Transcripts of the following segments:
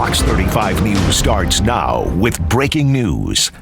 Fox 35 News starts now with breaking news.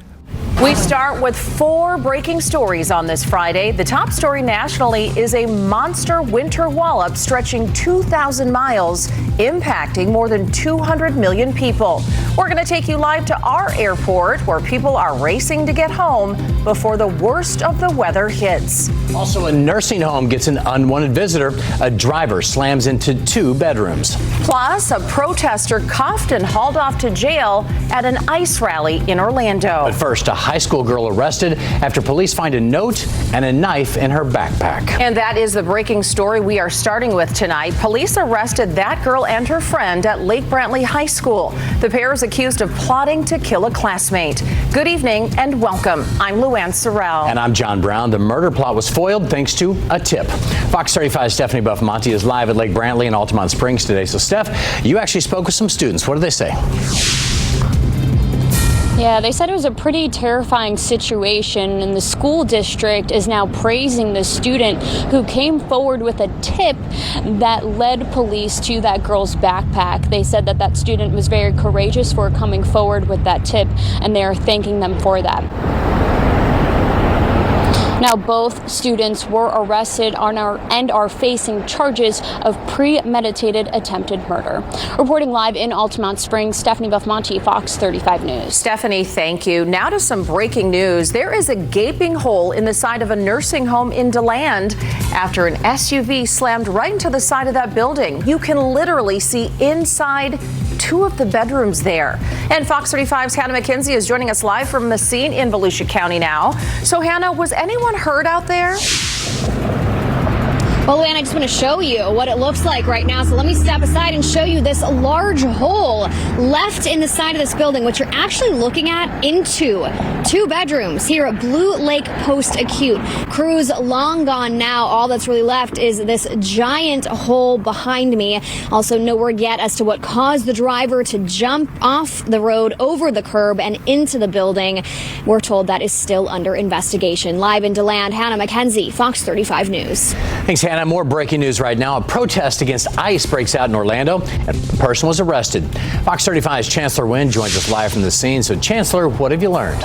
We start with 4 breaking stories on this Friday. The top story nationally is a monster winter wallop stretching 2,000 miles, impacting more than 200 million people. We're going to take you live to our airport where people are racing to get home before the worst of the weather hits. Also, a nursing home gets an unwanted visitor. A driver slams into 2 bedrooms. Plus, a protester cuffed and hauled off to jail at an ICE rally in Orlando. But first, a high school girl arrested after police find a note and a knife in her backpack. And that is the breaking story we are starting with tonight. Police arrested that girl and her friend at Lake Brantley High School. The pair is accused of plotting to kill a classmate. Good evening and welcome. I'm Luann Sorrell. And I'm John Brown. The murder plot was foiled thanks to a tip. Fox 35's Stephanie Buff-Monty is live at Lake Brantley in Altamont Springs today. So, Steph, you actually spoke with some students. What did they say? Yeah, they said it was a pretty terrifying situation, and the school district is now praising the student who came forward with a tip that led police to that girl's backpack. They said that student was very courageous for coming forward with that tip, and they are thanking them for that. Now, both students were arrested and are facing charges of premeditated attempted murder. Reporting live in Altamont Springs, Stephanie Buff-Monty, Fox 35 News. Stephanie, thank you. Now to some breaking news. There is a gaping hole in the side of a nursing home in DeLand after an SUV slammed right into the side of that building. You can literally see inside 2 of the bedrooms there. And Fox 35's Hannah McKenzie is joining us live from the scene in Volusia County now. So, Hannah, was anyone hurt out there? Well, Luann, I just want to show you what it looks like right now. So let me step aside and show you this large hole left in the side of this building, which you're actually looking at into 2 bedrooms here at Blue Lake Post Acute. Crews long gone now. All that's really left is this giant hole behind me. Also, no word yet as to what caused the driver to jump off the road over the curb and into the building. We're told that is still under investigation. Live in DeLand, Hannah McKenzie, Fox 35 News. Thanks, Hannah. More breaking news right now. A protest against ICE breaks out in Orlando, and a person was arrested. Fox 35's Chancellor Wynn joins us live from the scene. So, Chancellor, what have you learned?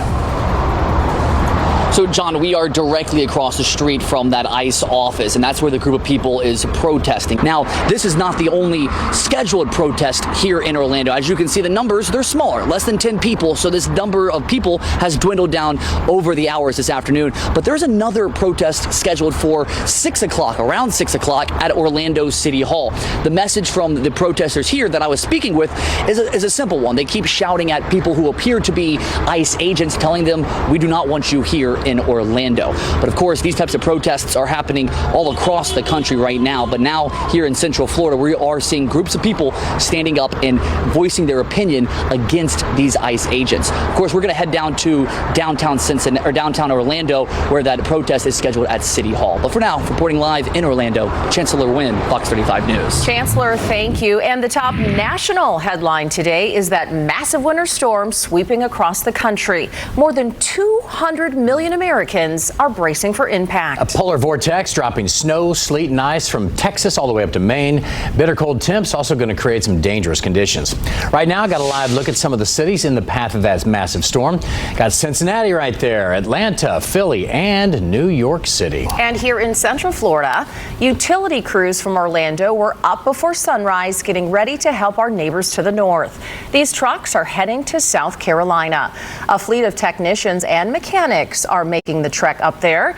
So, John, we are directly across the street from that ICE office, and that's where the group of people is protesting. Now, this is not the only scheduled protest here in Orlando. As you can see, the numbers, they're smaller, less than 10 people. So this number of people has dwindled down over the hours this afternoon. But there's another protest scheduled for 6 o'clock, around 6 o'clock at Orlando City Hall. The message from the protesters here that I was speaking with is a simple one. They keep shouting at people who appear to be ICE agents, telling them, we do not want you here in Orlando. But of course, these types of protests are happening all across the country right now. But now here in Central Florida, we are seeing groups of people standing up and voicing their opinion against these ICE agents. Of course, we're going to head down to downtown Orlando, where that protest is scheduled at City Hall. But for now, reporting live in Orlando, Chancellor Wynn, Fox 35 News. Chancellor, thank you. And the top national headline today is that massive winter storm sweeping across the country. More than 200 million Americans are bracing for impact. A polar vortex dropping snow, sleet, and ice from Texas all the way up to Maine. Bitter cold temps also going to create some dangerous conditions. Right now, got a live look at some of the cities in the path of that massive storm. Got Cincinnati right there, Atlanta, Philly, and New York City. And here in Central Florida, utility crews from Orlando were up before sunrise getting ready to help our neighbors to the north. These trucks are heading to South Carolina. A fleet of technicians and mechanics are making the trek up there.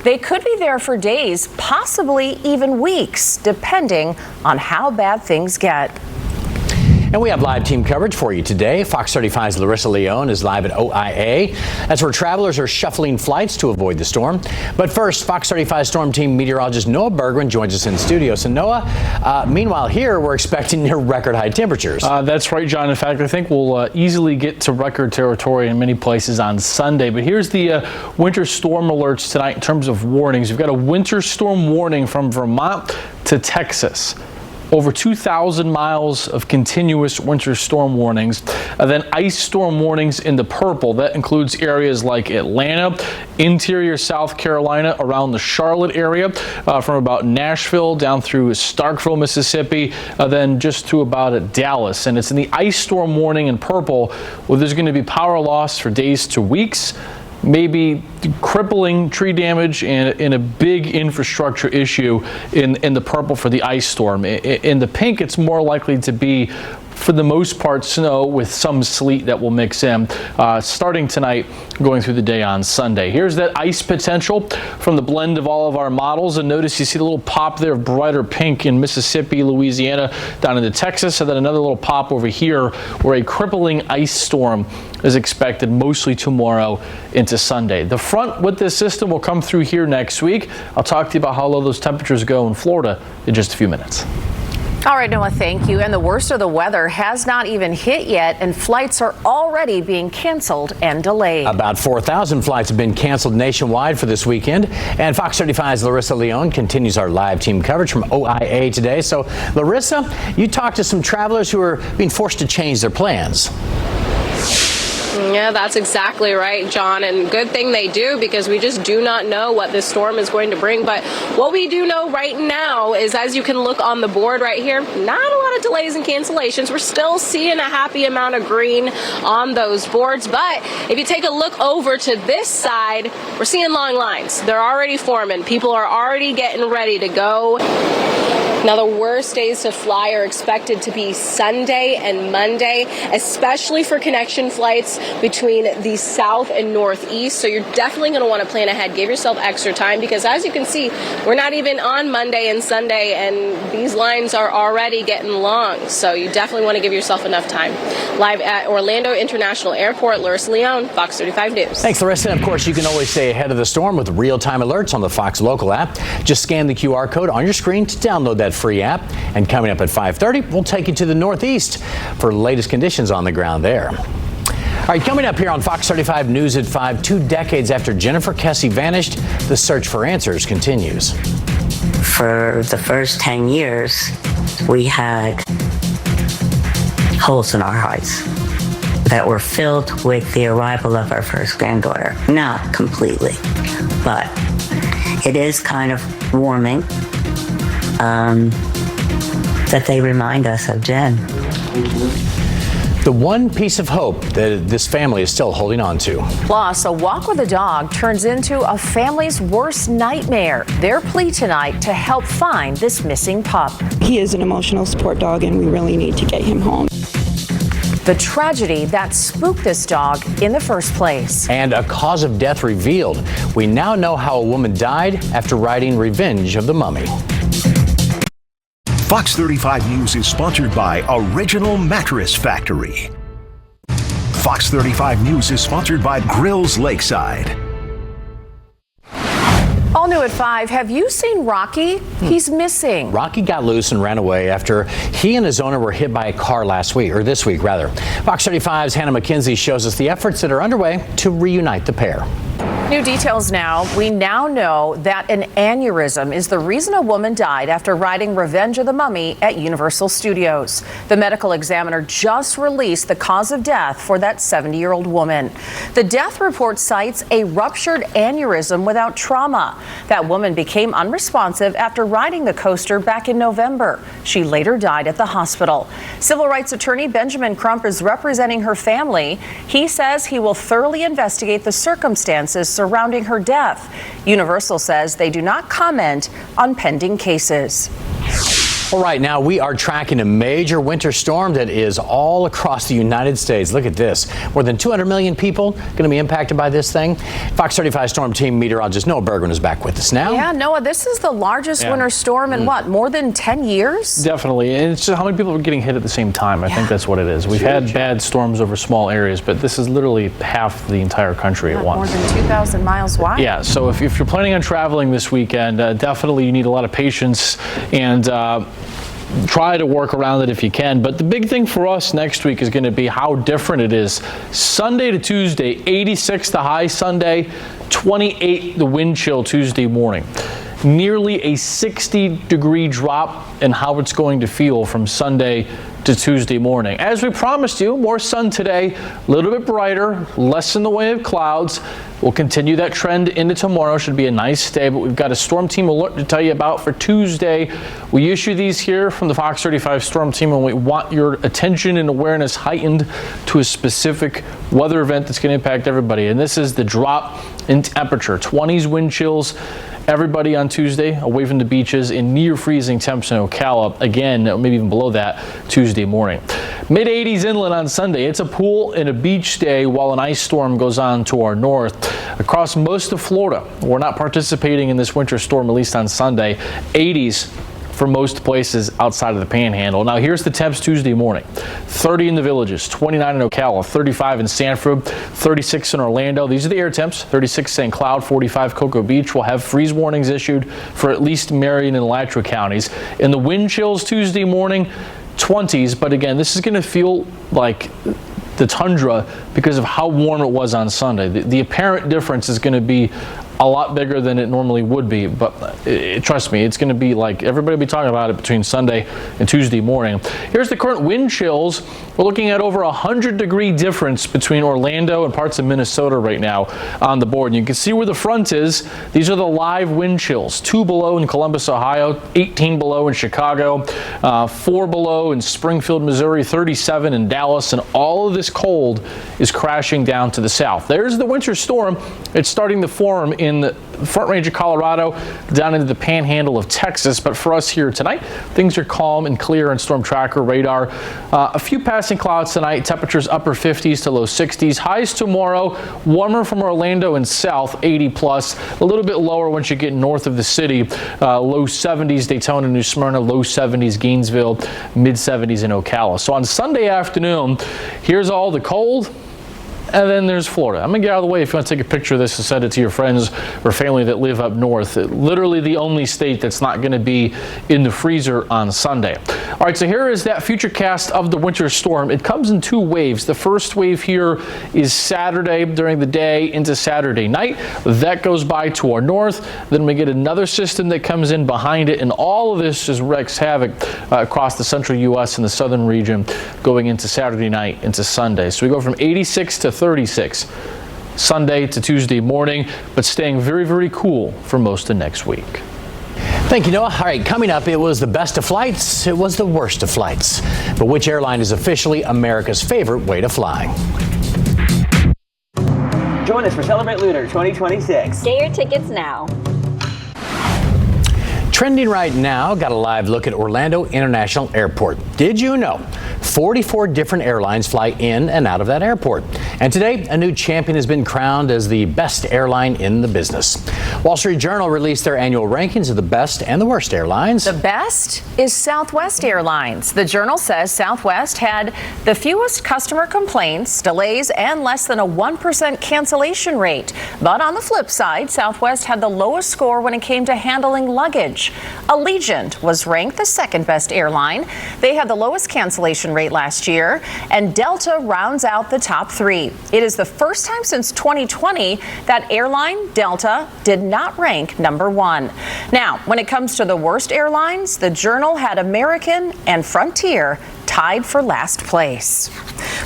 They could be there for days, possibly even weeks, depending on how bad things get. And we have live team coverage for you today. Fox 35's Larissa Leone is live at OIA. That's where travelers are shuffling flights to avoid the storm. But first, Fox 35 storm team meteorologist Noah Bergman joins us in studio. So Noah, meanwhile here, we're expecting near record high temperatures. That's right, John. In fact, I think we'll easily get to record territory in many places on Sunday. But here's the winter storm alerts tonight in terms of warnings. We've got a winter storm warning from Vermont to Texas. over 2,000 miles of continuous winter storm warnings. Then ice storm warnings in the purple. That includes areas like Atlanta, interior South Carolina, around the Charlotte area, from about Nashville down through Starkville, Mississippi, then just to about Dallas. And it's in the ice storm warning in purple where there's going to be power loss for days to weeks, maybe crippling tree damage, and a big infrastructure issue in the purple for the ice storm. In the pink, it's more likely to be, for the most part, snow with some sleet that will mix in starting tonight, going through the day on Sunday. Here's that ice potential from the blend of all of our models, and notice you see the little pop there of brighter pink in Mississippi, Louisiana, down into Texas, and then another little pop over here where a crippling ice storm is expected mostly tomorrow into Sunday. The front with this system will come through here next week. I'll talk to you about how low those temperatures go in Florida in just a few minutes. All right, Noah, thank you. And the worst of the weather has not even hit yet, and flights are already being canceled and delayed. About 4,000 flights have been canceled nationwide for this weekend. And Fox 35's Larissa Leone continues our live team coverage from OIA today. So, Larissa, you talked to some travelers who are being forced to change their plans. Yeah, that's exactly right, John, and good thing they do, because we just do not know what this storm is going to bring. But what we do know right now is, as you can look on the board right here, not a lot of delays and cancellations. We're still seeing a happy amount of green on those boards, but if you take a look over to this side, we're seeing long lines. They're already forming. People are already getting ready to go. Now, the worst days to fly are expected to be Sunday and Monday, especially for connection flights between the south and northeast. So you're definitely going to want to plan ahead. Give yourself extra time, because as you can see, we're not even on Monday and Sunday, and these lines are already getting long. So you definitely want to give yourself enough time. Live at Orlando International Airport, Larissa Leone, Fox 35 News. Thanks, Larissa. And of course, you can always stay ahead of the storm with real-time alerts on the Fox Local app. Just scan the QR code on your screen to download that free app. And coming up at 5:30, we'll take you to the Northeast for the latest conditions on the ground there. All right, coming up here on Fox 35 News at 5, 2 decades after Jennifer Kesse vanished, the search for answers continues. For the first 10 years, we had holes in our hearts that were filled with the arrival of our first granddaughter. Not completely, but it is kind of warming that they remind us of Jen. The one piece of hope that this family is still holding on to. Plus, a walk with a dog turns into a family's worst nightmare. Their plea tonight to help find this missing pup. He is an emotional support dog, and we really need to get him home. The tragedy that spooked this dog in the first place. And a cause of death revealed. We now know how a woman died after writing Revenge of the Mummy. Fox 35 News is sponsored by Original Mattress Factory. Fox 35 News is sponsored by Grills Lakeside. All new at 5, have you seen Rocky? He's missing. Rocky got loose and ran away after he and his owner were hit by a car this week. Fox 35's Hannah McKenzie shows us the efforts that are underway to reunite the pair. New details now. We now know that an aneurysm is the reason a woman died after riding Revenge of the Mummy at Universal Studios. The medical examiner just released the cause of death for that 70-year-old woman. The death report cites a ruptured aneurysm without trauma. That woman became unresponsive after riding the coaster back in November. She later died at the hospital. Civil rights attorney Benjamin Crump is representing her family. He says he will thoroughly investigate the circumstances surrounding her death. Universal says they do not comment on pending cases. All right, now we are tracking a major winter storm that is all across the United States. Look at this. More than 200 million people going to be impacted by this thing. Fox 35 storm team meteorologist Noah Bergman is back with us now. Yeah, Noah, this is the largest winter storm in what, more than 10 years? Definitely. And it's just how many people are getting hit at the same time. I think that's what it is. We've had bad storms over small areas, but this is literally half the entire country at once. More than 2,000 miles wide. Yeah, so if you're planning on traveling this weekend, definitely you need a lot of patience and try to work around it if you can. But the big thing for us next week is going to be how different it is. Sunday to Tuesday, 86 the high Sunday, 28 the wind chill Tuesday morning. nearly a 60-degree drop in how it's going to feel from Sunday to Tuesday morning. As we promised you, more sun today, a little bit brighter, less in the way of clouds. We'll continue that trend into tomorrow. Should be a nice day, but we've got a storm team alert to tell you about for Tuesday. We issue these here from the Fox 35 storm team, and we want your attention and awareness heightened to a specific weather event that's going to impact everybody. And this is the drop in temperature, 20s wind chills. Everybody on Tuesday away from the beaches in near freezing temps in Ocala. Again, maybe even below that Tuesday morning. Mid 80s inland on Sunday. It's a pool and a beach day while an ice storm goes on to our north. Across most of Florida, we're not participating in this winter storm, at least on Sunday. 80s for most places outside of the Panhandle. Now here's the temps Tuesday morning. 30 in the Villages, 29 in Ocala, 35 in Sanford, 36 in Orlando. These are the air temps. 36 St. Cloud, 45 Cocoa Beach. Will have freeze warnings issued for at least Marion and Alachua counties. In the wind chills Tuesday morning, 20s, but again, this is going to feel like the tundra because of how warm it was on Sunday. The apparent difference is going to be a lot bigger than it normally would be, but trust me, it's going to be like everybody will be talking about it between Sunday and Tuesday morning. Here's the current wind chills. We're looking at over 100-degree difference between Orlando and parts of Minnesota right now on the board. And you can see where the front is. These are the live wind chills. 2 below in Columbus, Ohio, 18 below in Chicago, 4 below in Springfield, Missouri, 37 in Dallas, and all of this cold is crashing down to the south. There's the winter storm. It's starting to form in the Front Range of Colorado down into the Panhandle of Texas, but for us here tonight, things are calm and clear on Storm Tracker radar. A few passing clouds tonight, temperatures upper 50s to low 60s. Highs tomorrow, warmer from Orlando and south, 80 plus, a little bit lower once you get north of the city. Low 70s Daytona, New Smyrna, low 70s Gainesville, mid 70s in Ocala. So on Sunday afternoon, here's all the cold. And then there's Florida. I'm going to get out of the way if you want to take a picture of this and send it to your friends or family that live up north. Literally the only state that's not going to be in the freezer on Sunday. All right, so here is that future cast of the winter storm. It comes in 2 waves. The first wave here is Saturday during the day into Saturday night. That goes by to our north. Then we get another system that comes in behind it, and all of this just wreaks havoc across the central U.S. and the southern region going into Saturday night into Sunday. So we go from 86 to 36 Sunday to Tuesday morning, but staying very, very cool for most of next week. Thank you, Noah. All right, coming up, it was the best of flights, it was the worst of flights. But which airline is officially America's favorite way to fly? Join us for Celebrate Lunar 2026. Get your tickets now. Trending right now, got a live look at Orlando International Airport. Did you know 44 different airlines fly in and out of that airport? And today, a new champion has been crowned as the best airline in the business. Wall Street Journal released their annual rankings of the best and the worst airlines. The best is Southwest Airlines. The Journal says Southwest had the fewest customer complaints, delays, and less than a 1% cancellation rate. But on the flip side, Southwest had the lowest score when it came to handling luggage. Allegiant was ranked the second best airline. They had the lowest cancellation rate last year, and Delta rounds out the top 3. It is the first time since 2020 that airline, Delta, did not rank number 1. Now, when it comes to the worst airlines, the Journal had American and Frontier tied for last place.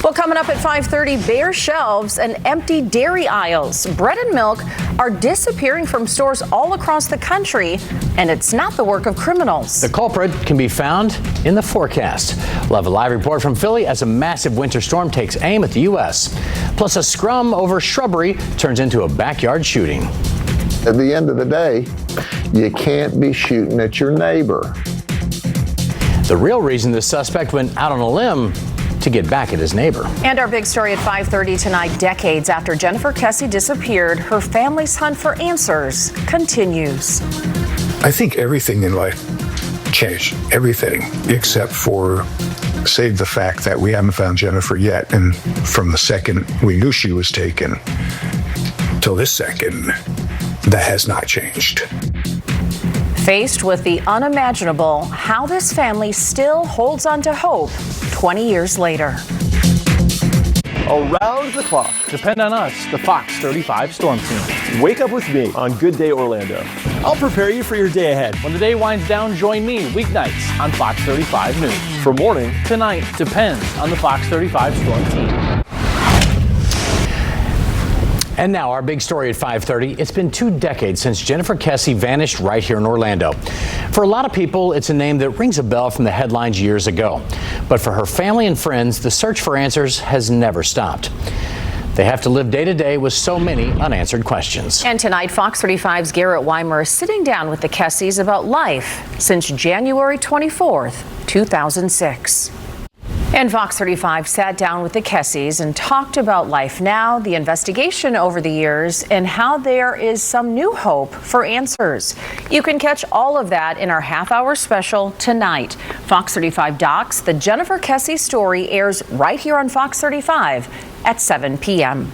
Well, coming up at 5:30, bare shelves and empty dairy aisles. Bread and milk are disappearing from stores all across the country, and it's not the work of criminals. The culprit can be found in the forecast. We'll have a live report from Philly as a massive winter storm takes aim at the U.S. Plus, a scrum over shrubbery turns into a backyard shooting. At the end of the day, you can't be shooting at your neighbor. The real reason the suspect went out on a limb to get back at his neighbor. And our big story at 5:30 tonight, decades after Jennifer Kesse disappeared, her family's hunt for answers continues. I think everything in life changed, everything, except for save the fact that we haven't found Jennifer yet. And from the second we knew she was taken till this second, that has not changed. Faced with the unimaginable, how this family still holds on to hope 20 years later. Around the clock. Depend on us, the Fox 35 Storm Team. Wake up with me on Good Day Orlando. I'll prepare you for your day ahead. When the day winds down, join me weeknights on Fox 35 News. For morning to night depends on the Fox 35 Storm team. And now our big story at 5:30. It's been 2 decades since Jennifer Kesse vanished right here in Orlando. For a lot of people, it's a name that rings a bell from the headlines years ago. But for her family and friends, the search for answers has never stopped. They have to live day to day with so many unanswered questions. And tonight, Fox 35's Garrett Weimer is sitting down with the Kesses about life since January 24th, 2006. And Fox 35 sat down with the Kesses and talked about life now, the investigation over the years, and how there is some new hope for answers. You can catch all of that in our half-hour special tonight. Fox 35 Docs, the Jennifer Kesse story, airs right here on Fox 35 at 7 p.m.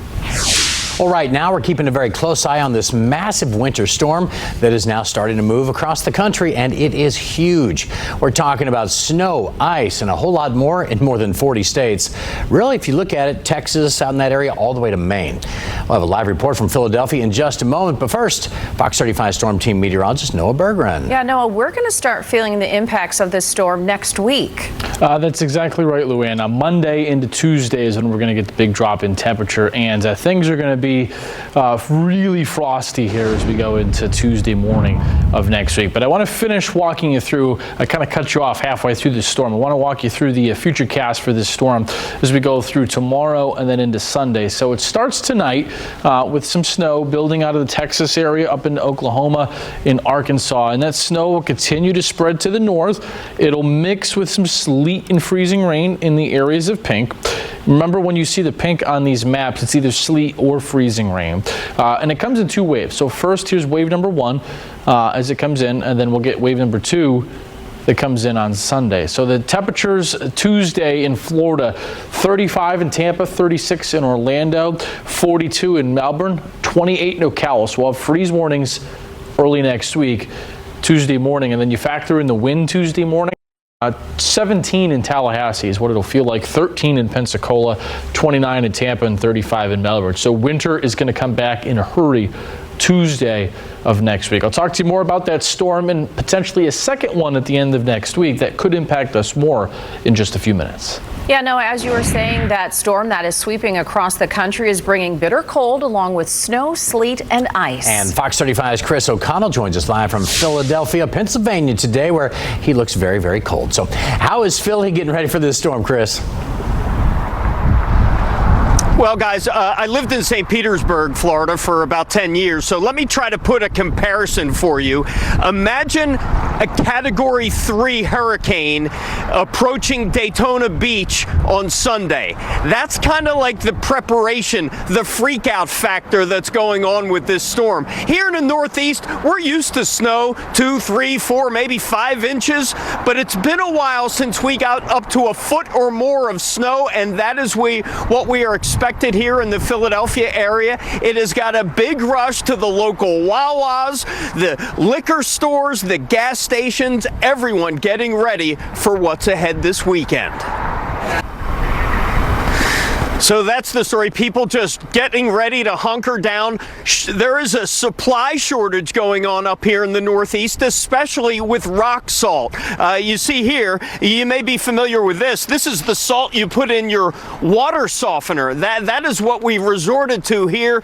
Well, right now we're keeping a very close eye on this massive winter storm that is now starting to move across the country, and it is huge. We're talking about snow, ice, and a whole lot more in more than 40 states. Really, if you look at it, Texas, out in that area, all the way to Maine. We'll have a live report from Philadelphia in just a moment, but first, Fox 35 Storm Team meteorologist Noah Berggren. Yeah, Noah, we're going to start feeling the impacts of this storm next week. That's exactly right, Luann. Monday into Tuesday is when we're going to get the big drop in temperature, and things are going to be really frosty here as we go into Tuesday morning of next week. But I want to finish walking you through, I kind of cut you off halfway through this storm. I want to walk you through the future cast for this storm as we go through tomorrow and then into Sunday. So it starts tonight with some snow building out of the Texas area up into Oklahoma, in Arkansas, and that snow will continue to spread to the north. It'll mix with some sleet and freezing rain in the areas of pink. Remember, when you see the pink on these maps, it's either sleet or freezing rain. And it comes in 2 waves. So first, here's wave number 1 as it comes in, and then we'll get wave number 2 that comes in on Sunday. So the temperatures Tuesday in Florida, 35 in Tampa, 36 in Orlando, 42 in Melbourne, 28 in Ocala. So we'll have freeze warnings early next week, Tuesday morning. And then you factor in the wind Tuesday morning. 17 in Tallahassee is what it'll feel like, 13 in Pensacola, 29 in Tampa, and 35 in Melbourne. So winter is going to come back in a hurry Tuesday of next week. I'll talk to you more about that storm and potentially a second one at the end of next week that could impact us more in just a few minutes. Yeah, no, as you were saying, that storm that is sweeping across the country is bringing bitter cold along with snow, sleet, and ice. And Fox 35's Chris O'Connell joins us live from Philadelphia, Pennsylvania today, where he looks very, very cold. So how is Philly getting ready for this storm, Chris? Well, guys, I lived in St. Petersburg, Florida for about 10 years, so let me try to put a comparison for you. Imagine a Category 3 hurricane approaching Daytona Beach on Sunday. That's kind of like the preparation, the freak-out factor that's going on with this storm. Here in the Northeast, we're used to snow, 2, 3, 4, maybe 5 inches, but it's been a while since we got up to a foot or more of snow, and that is what we are expecting here in the Philadelphia area. It has got a big rush to the local Wawas, the liquor stores, the gas stations, everyone getting ready for what's ahead this weekend. So that's the story. People just getting ready to hunker down. There is a supply shortage going on up here in the Northeast, especially with rock salt. You see here, you may be familiar with this. This is the salt you put in your water softener. That is what we resorted to here.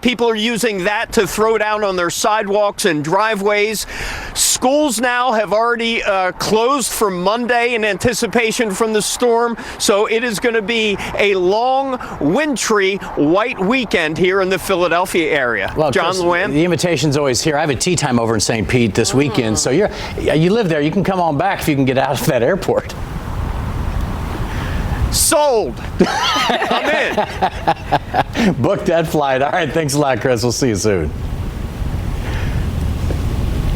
People are using that to throw down on their sidewalks and driveways. Schools now have already closed for Monday in anticipation from the storm. So it is going to be a long, wintry, white weekend here in the Philadelphia area. Well, John, Chris, Luann? The invitation's always here. I have a tea time over in St. Pete this weekend, so you live there. You can come on back if you can get out of that airport. Sold. I'm in. Book that flight. All right, thanks a lot, Chris. We'll see you soon.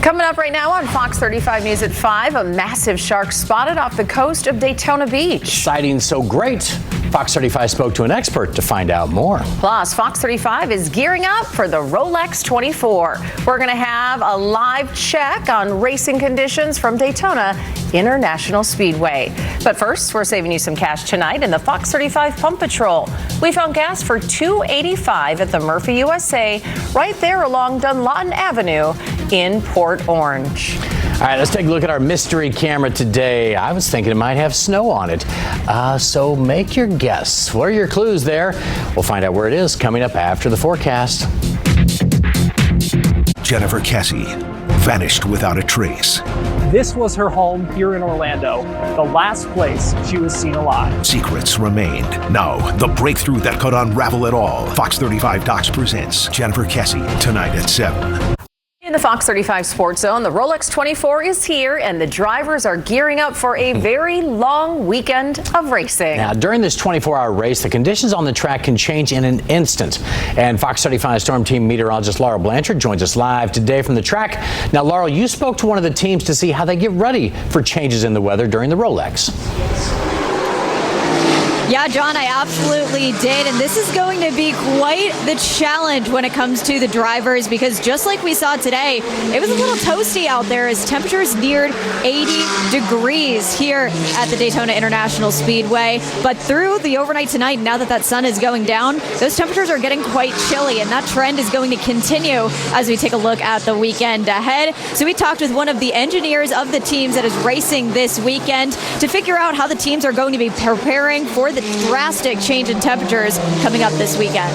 Coming up right now on Fox 35 News at 5, a massive shark spotted off the coast of Daytona Beach. Sighting so great, Fox 35 spoke to an expert to find out more. Plus, Fox 35 is gearing up for the Rolex 24. We're going to have a live check on racing conditions from Daytona International Speedway. But first, we're saving you some cash tonight in the Fox 35 Pump Patrol. We found gas for $2.85 at the Murphy USA, right there along Dunlawton Avenue in Port Orange. All right, let's take a look at our mystery camera today. I was thinking it might have snow on it. So make your guess. What are your clues there? We'll find out where it is coming up after the forecast. Jennifer Kessie vanished without a trace. This was her home here in Orlando, the last place she was seen alive. Secrets remained. Now, the breakthrough that could unravel it all. Fox 35 Docs presents Jennifer Kessie tonight at 7. In the Fox 35 Sports Zone, the Rolex 24 is here, and the drivers are gearing up for a very long weekend of racing. Now, during this 24-hour race, the conditions on the track can change in an instant. And Fox 35 Storm Team meteorologist Laurel Blanchard joins us live today from the track. Now, Laurel, you spoke to one of the teams to see how they get ready for changes in the weather during the Rolex. Yeah, John, I absolutely did. And this is going to be quite the challenge when it comes to the drivers, because just like we saw today, it was a little toasty out there as temperatures neared 80 degrees here at the Daytona International Speedway. But through the overnight tonight, now that that sun is going down, those temperatures are getting quite chilly, and that trend is going to continue as we take a look at the weekend ahead. So we talked with one of the engineers of the teams that is racing this weekend to figure out how the teams are going to be preparing for the drastic change in temperatures coming up this weekend.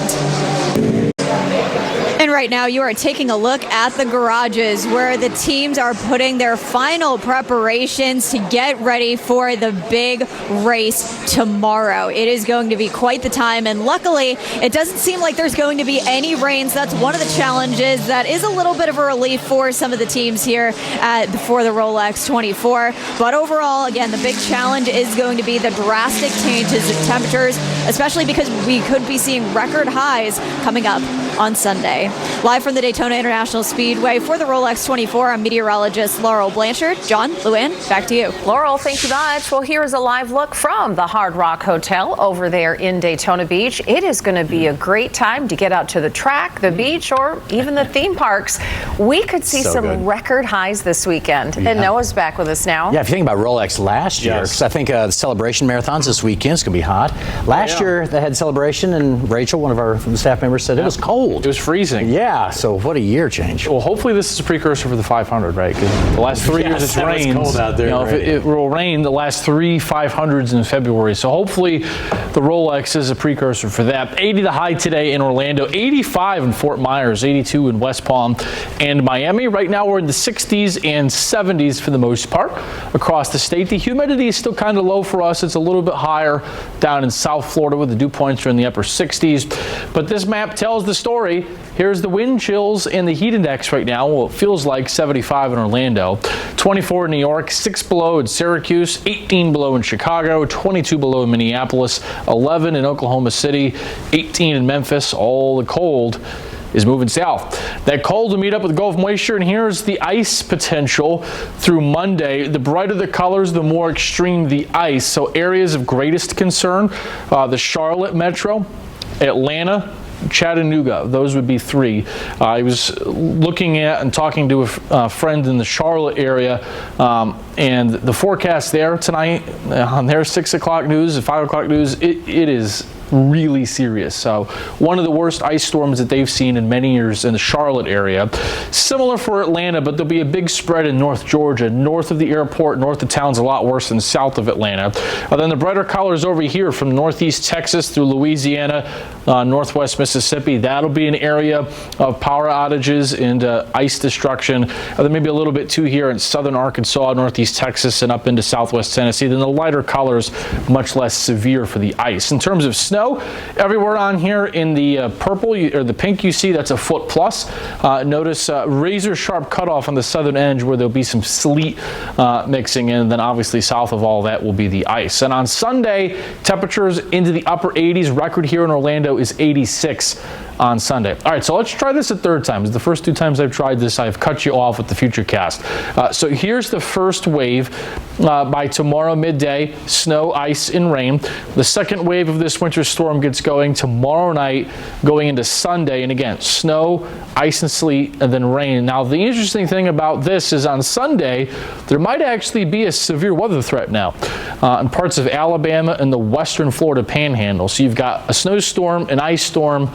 And right now you are taking a look at the garages where the teams are putting their final preparations to get ready for the big race tomorrow. It is going to be quite the time, and luckily it doesn't seem like there's going to be any rain, so that's one of the challenges that is a little bit of a relief for some of the teams here for the Rolex 24. But overall, again, the big challenge is going to be the drastic changes in temperatures, especially because we could be seeing record highs coming up on Sunday. Live from the Daytona International Speedway for the Rolex 24, I'm meteorologist Laurel Blanchard. John, Luann, back to you. Laurel, thank you much. Well, here's a live look from the Hard Rock Hotel over there in Daytona Beach. It is going to be a great time to get out to the track, the beach, or even the theme parks. We could see some record highs this weekend. Yeah. And Noah's back with us now. Yeah, if you think about Rolex last year, because I think the celebration marathons this weekend is going to be hot. Last year they had celebration, and Rachel, one of our staff members, said it was cold. It was freezing. Yeah, so what a year change. Well, hopefully this is a precursor for the 500, right? Because the last 3 years it's rained. Cold out there, if it will rain the last 3 500s in February. So hopefully the Rolex is a precursor for that. 80 the high today in Orlando, 85 in Fort Myers, 82 in West Palm and Miami. Right now we're in the 60s and 70s for the most part across the state. The humidity is still kind of low for us. It's a little bit higher down in South Florida where the dew points are in the upper 60s. But this map tells the story. Here's the wind chills and the heat index right now. Well, it feels like 75 in Orlando, 24 in New York, 6 below in Syracuse, 18 below in Chicago, 22 below in Minneapolis, 11 in Oklahoma City, 18 in Memphis. All the cold is moving south. That cold will meet up with Gulf moisture, and here's the ice potential through Monday. The brighter the colors, the more extreme the ice. So areas of greatest concern, the Charlotte metro, Atlanta, Chattanooga, those would be 3. I was looking at and talking to a friend in the Charlotte area, and the forecast there tonight on their 6 o'clock news and 5 o'clock news, it is really serious. So one of the worst ice storms that they've seen in many years in the Charlotte area. Similar for Atlanta, but there'll be a big spread in North Georgia, north of the airport, north of town's a lot worse than south of Atlanta. Then the brighter colors over here from northeast Texas through Louisiana, northwest Mississippi. That'll be an area of power outages and ice destruction. Then maybe a little bit too here in southern Arkansas, northeast Texas, and up into southwest Tennessee. Then the lighter colors, much less severe for the ice. In terms of snow, everywhere on here in the purple or the pink you see, that's a foot plus. Notice razor sharp cutoff on the southern edge where there'll be some sleet mixing in, and then obviously south of all that will be the ice. And on Sunday, temperatures into the upper 80s. Record here in Orlando is 86 on Sunday. All right, so let's try this a third time. The first 2 times I've tried this, I've cut you off with the Futurecast. So here's the first wave by tomorrow midday: snow, ice, and rain. The second wave of this winter storm gets going tomorrow night, going into Sunday, and again, snow, ice and sleet, and then rain. Now, the interesting thing about this is on Sunday, there might actually be a severe weather threat now in parts of Alabama and the western Florida panhandle. So you've got a snowstorm, an ice storm,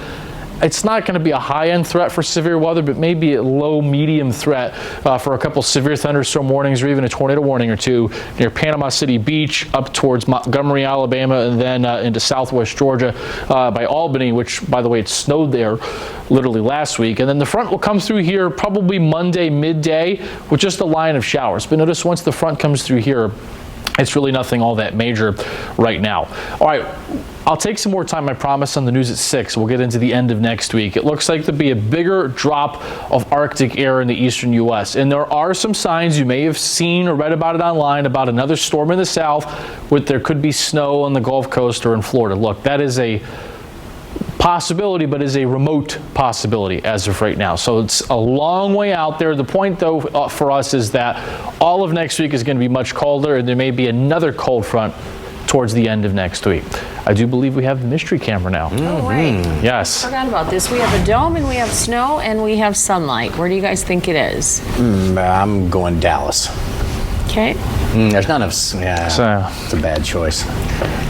it's not going to be a high-end threat for severe weather, but maybe a low-medium threat for a couple severe thunderstorm warnings or even a tornado warning or two near Panama City Beach, up towards Montgomery, Alabama, and then into southwest Georgia by Albany, which, by the way, it snowed there literally last week. And then the front will come through here probably Monday midday with just a line of showers. But notice once the front comes through here, it's really nothing all that major right now. All right, I'll take some more time, I promise, on the news at 6. We'll get into the end of next week. It looks like there'll be a bigger drop of Arctic air in the eastern U.S. And there are some signs you may have seen or read about it online about another storm in the south where there could be snow on the Gulf Coast or in Florida. Look, that is a possibility, but is a remote possibility as of right now. So it's a long way out there. The point, though, for us is that all of next week is going to be much colder, and there may be another cold front towards the end of next week. I do believe we have the mystery camera now. Oh, right. Yes. Forgot about this. We have a dome, and we have snow, and we have sunlight. Where do you guys think it is? I'm going Dallas. Okay. There's none of yeah. It's a bad choice.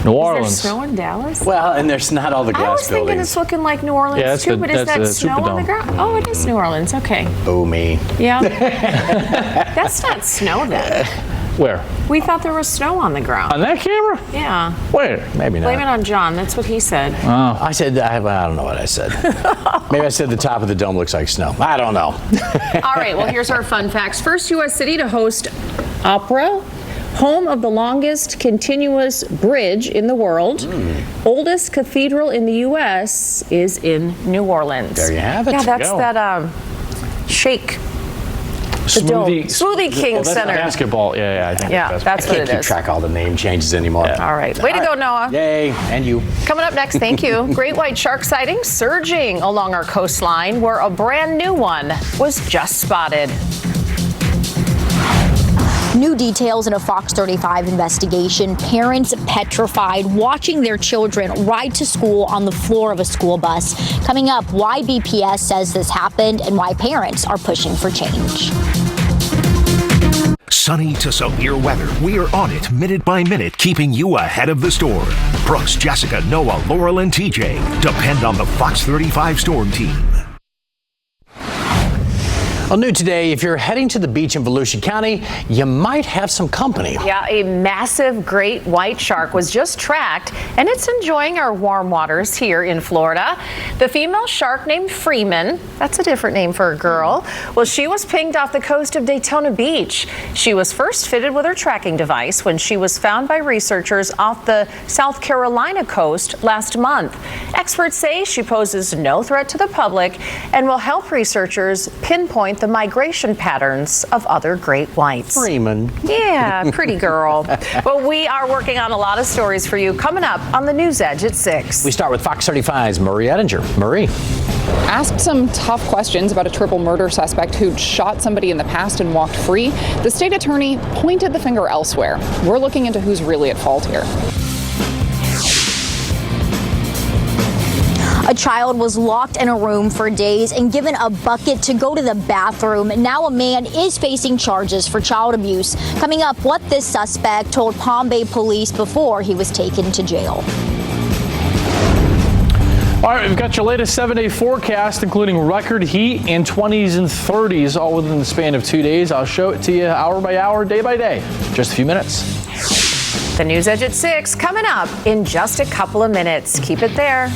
New Orleans. Is there snow in Dallas? Well, and there's not all the glass I was thinking buildings. it's looking like New Orleans too, but is that snow on the ground? Oh, it is New Orleans. Okay. Oh, me. Yeah. That's not snow then. Where? We thought there was snow on the ground. On that camera? Yeah. Where? Maybe not. Blame it on John. That's what he said. Oh. I said, I don't know what I said. Maybe I said the top of the dome looks like snow. I don't know. All right, well, here's our fun facts. First U.S. city to host opera. Home of the longest continuous bridge in the world. Oldest cathedral in the U.S. is in New Orleans. There you have it. Yeah, that's that Shake. Smoothie King Center. Basketball. Yeah, I think that's what it is. I can't keep track of all the name changes anymore. Yeah. All right. Way to go, Noah. Yay, and you. Coming up next, thank you. Great white shark sightings surging along our coastline where a brand new one was just spotted. New details in a Fox 35 investigation. Parents petrified watching their children ride to school on the floor of a school bus. Coming up, why BPS says this happened and why parents are pushing for change. Sunny to severe weather. We're on it minute by minute, keeping you ahead of the storm. Brooks, Jessica, Noah, Laurel, and TJ depend on the Fox 35 Storm Team. Well, new today, if you're heading to the beach in Volusia County, you might have some company. Yeah, a massive great white shark was just tracked, and it's enjoying our warm waters here in Florida. The female shark named Freeman, that's a different name for a girl, well, she was pinged off the coast of Daytona Beach. She was first fitted with her tracking device when she was found by researchers off the South Carolina coast last month. Experts say she poses no threat to the public and will help researchers pinpoint the migration patterns of other great whites. Freeman. Yeah, pretty girl. Well, we are working on a lot of stories for you coming up on the News Edge at 6. We start with Fox 35's Marie Ettinger. Marie. Asked some tough questions about a triple murder suspect who'd shot somebody in the past and walked free, the state attorney pointed the finger elsewhere. We're looking into who's really at fault here. A child was locked in a room for days and given a bucket to go to the bathroom. Now a man is facing charges for child abuse. Coming up, what this suspect told Palm Bay police before he was taken to jail. All right, we've got your latest 7-day forecast, including record heat and 20s and 30s, all within the span of 2 days. I'll show it to you hour by hour, day by day. Just a few minutes. The News Edge at 6 coming up in just a couple of minutes. Keep it there.